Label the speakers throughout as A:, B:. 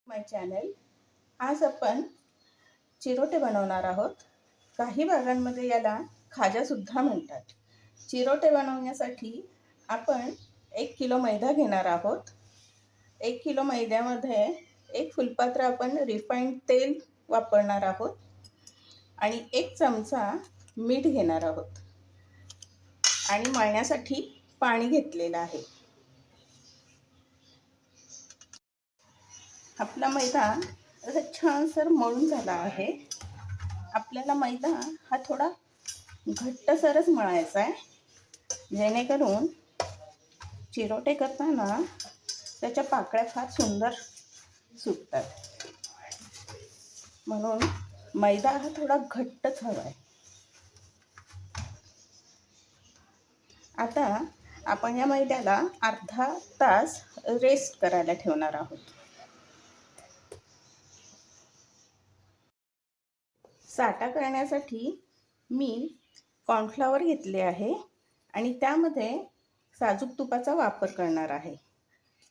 A: माय channel. आज आपण चिरोटे बनवणार आहोत. काही भागांमध्ये याला खाजासुद्धा म्हणतात. चिरोटे बनवण्यासाठी आपण 1 किलो मैदा घेणार आहोत. 1 किलो मैद्यामध्ये 1 फुलपात्र आपण रिफाईंड तेल वापरणार आहोत आणि 1 चमचा मीठ घेणार आहोत आणि मळण्यासाठी पाणी घेतलेलं आहे. आपला मैदा असा छानसर मळून झाला आहे. आपल्याला मैदा हा थोडा घट्टसरच मळायचा आहे, जेणेकरून चिरोटे करताना त्याच्या पाकळ्या फार सुंदर सुटतात. म्हणून मैदा हा थोडा घट्टच हवा आहे. आता आपण या मैद्याला अर्धा तास रेस्ट करायला ठेवणार आहोत. साठा करण्यासाठी मी कॉर्नफ्लॉवर घेतले आहे आणि त्यामध्ये साजूक तुपाचा वापर करणार आहे.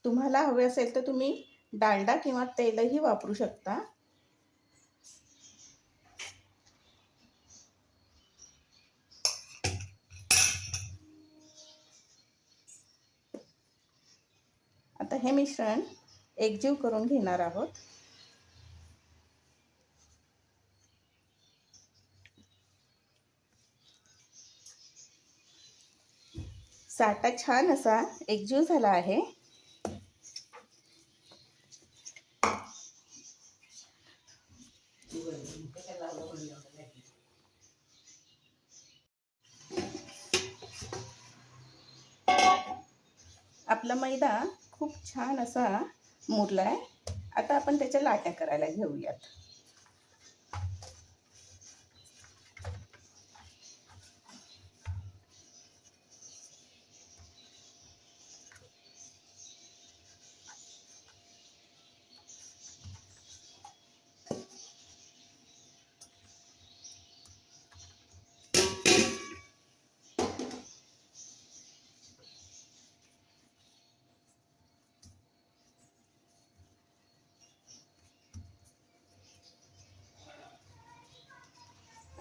A: तुम्हाला हवे असेल तर तुम्ही डालडा किंवा तेलही वापरू शकता. आता हे मिश्रण एकजीव करून घेणार आहोत. साठा छान असा एकजीव झाला आहे. आपला मैदा खूप छान असा मुरला आहे. आता आपण त्याच्या लाट्या करायला घेऊयात.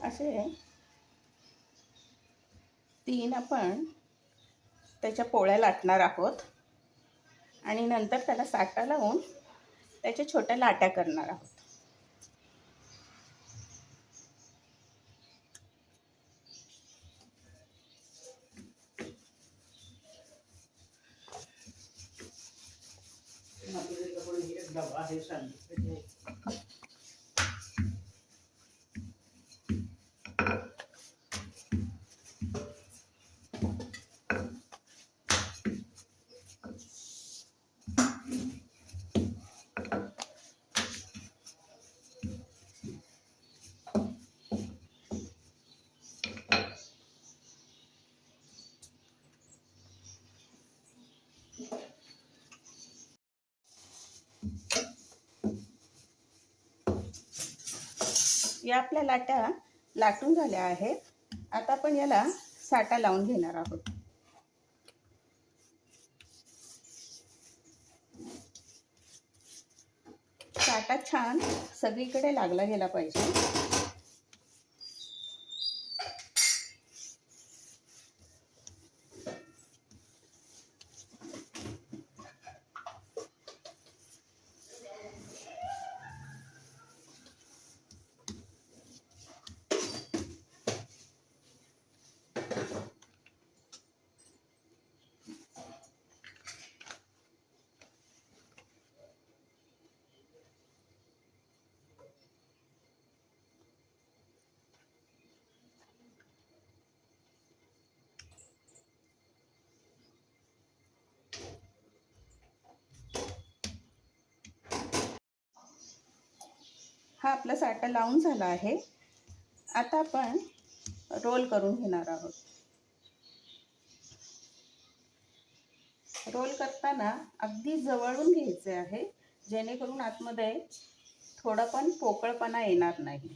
A: असे 3 आपण त्याच्या पोळ्या लाटणार आहोत आणि नंतर त्याला साठा लावून त्याच्या छोट्या लाट्या करणार आहोत. या आपल्या लाट्या लाटून झाल्या आहेत. आता आपण याला साठा लावून घेणार आहोत. साठा छान सगळीकडे लागला गेला पाहिजे. हा आपला साठा लावून झाला आहे. आता आपण रोल करून घेणार आहोत. रोल करताना अगदी जवळून घ्यायचे आहे, जेणेकरून आतमध्ये थोडा पण पोकळपणा येणार नाही.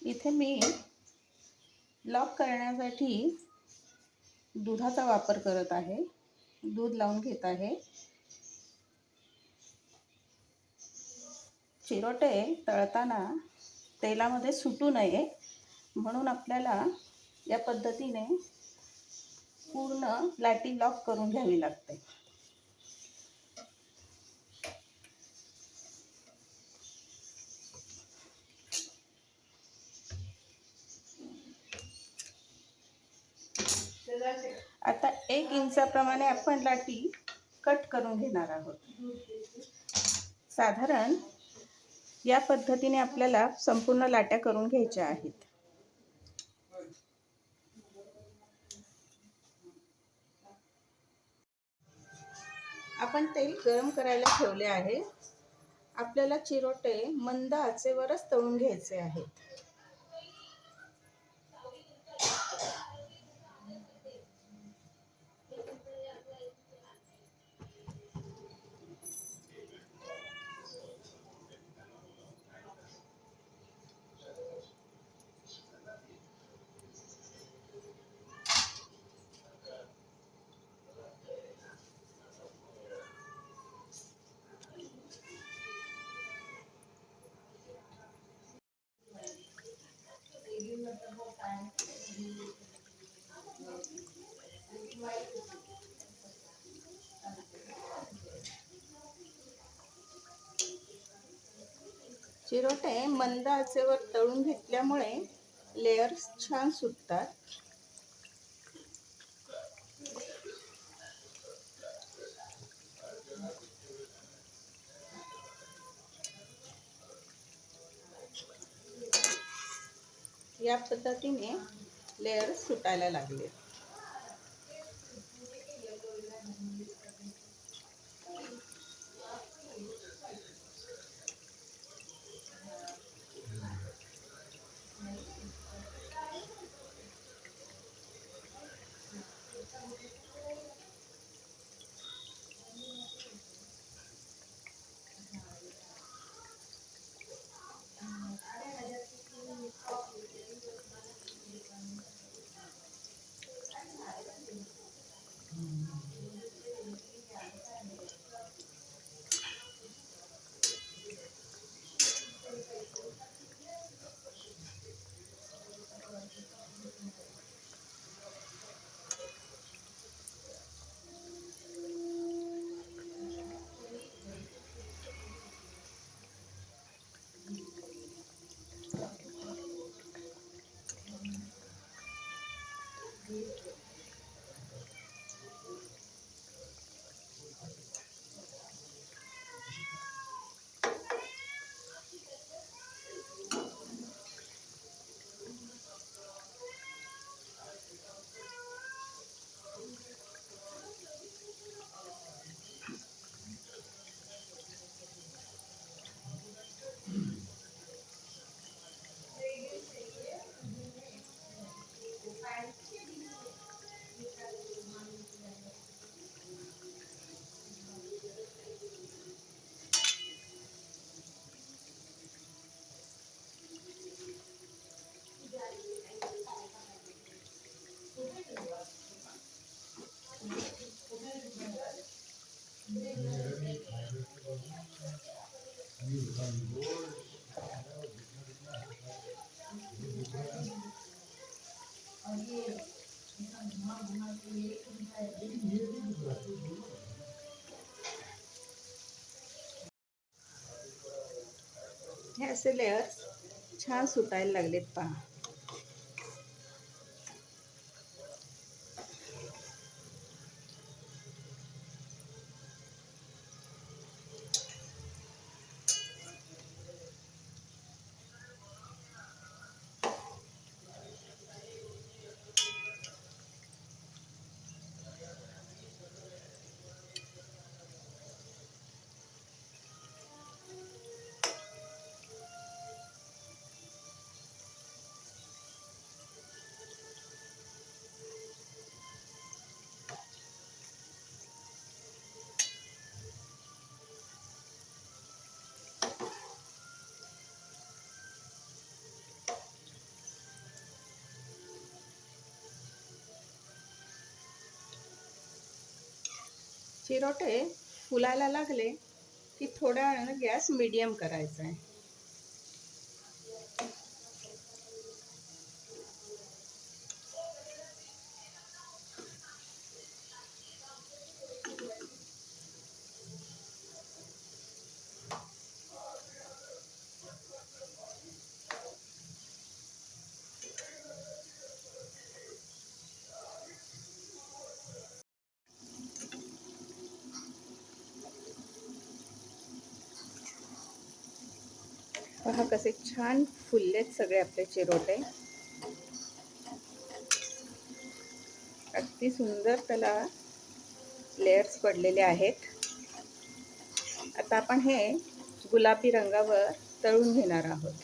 A: इथे इथे मी लॉक करण्यासाठी दुधाचा वापर करत आहे. दूध लावून घेत आहे. चिरोटे तळताना तेलामध्ये सुटू नये म्हणून आपल्याला या पद्धतीने पूर्ण लाटी लॉक करून घ्यावी लागते. आता 1 इंचाप्रमाणे आपण लाटी कट करून घेणार आहोत. साधारण या पद्धतीने आपल्याला संपूर्ण लाट्या करून घ्यायच्या आहेत. आपण तेल गरम करायला ठेवले आहे. आपल्याला चिरोटे मंद आचेवरच तळून घ्यायचे आहेत. चिरोटे मंद आचेवर तळून घेतल्यामुळे लेयर्स छान सुटतात. या पद्धतीने लेयर्स सुटायला लागले. हे असे लेयर्स छान सुटायला लागलेत पहा. चिरोटे फुलायला लागले की थोड्या वेळानं गॅस मीडियम करायचा आहे. पहा कसे छान फुललेत सगळे आपले चिरोटे. अगदी सुंदर त्याला लेयर्स पडलेले आहेत. आता आपण हे गुलाबी रंगावर तळून घेणार आहोत.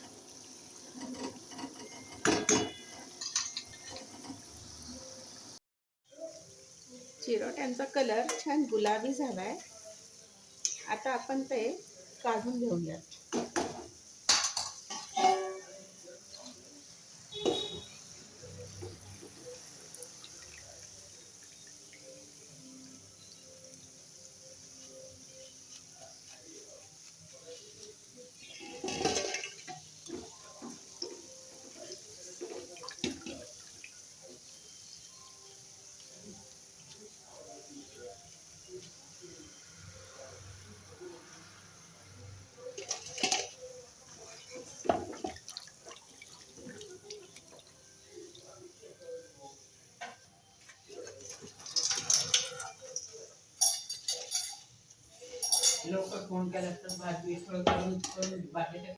A: चिरोट्यांचा कलर छान गुलाबी झालाय. आता आपण ते काढून घेऊया.
B: लवकर फोन केला तर भाजी करून बाकीच्या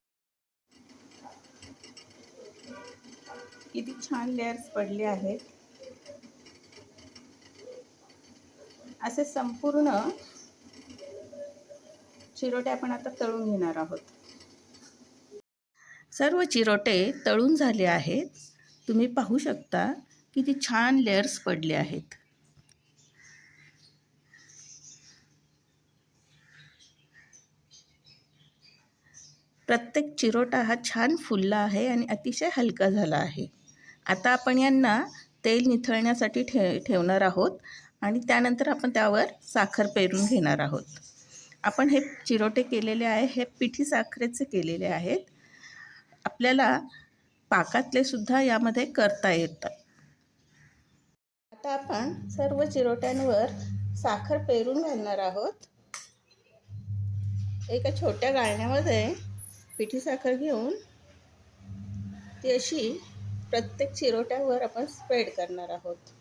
A: किती छान लेयर्स पडले आहेत. असे संपूर्ण चिरोटे आपण आता तळून घेणार आहोत. सर्व चिरोटे तळून झाले आहेत. तुम्ही पाहू शकता किती छान लेयर्स पडले आहेत. प्रत्येक चिरोटा हा छान फुलला आहे आणि अतिशय हलका झाला आहे. आता आपण यांना तेल निथळण्यासाठी ठेवणार आहोत आणि त्यानंतर आपण त्यावर साखर पेरून घेणार आहोत. आपण हे चिरोटे केलेले आहे हे पिठी साखरेचे केलेले आहेत. आपल्याला पाकातले सुद्धा यामध्ये करता येतात. आता आपण सर्व चिरोट्यांवर साखर पेरून घालणार आहोत. एका छोट्या गाळण्यामध्ये पिठी साखर घेऊन ती अशी प्रत्येक चिरोट्यावर आपण स्प्रेड करणार आहोत.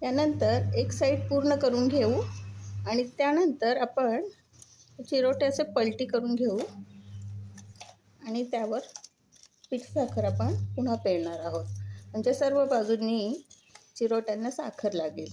A: यानंतर एक साईड पूर्ण करून घेऊ आणि त्यानंतर आपण चिरोटे असे पलटी करून घेऊ आणि त्यावर पिठी साखर आपण पुन्हा पेरणार आहोत. म्हणजे सर्व बाजूंनी चिरोट्यांना साखर लागेल.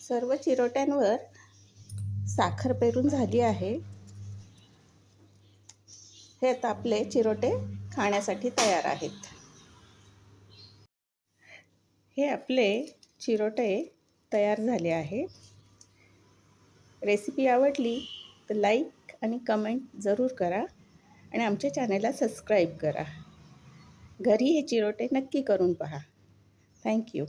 A: सर्व चिरोट्यांवर साखर पेरून झाली आहे. हे आता आपले चिरोटे खाण्यासाठी तयार आहेत. हे आपले चिरोटे तयार झाले आहे. रेसिपी आवडली तर लाईक आणि कमेंट जरूर करा आणि आमच्या चॅनलला सबस्क्राईब करा. घरी हे चिरोटे नक्की करून पहा. थँक्यू.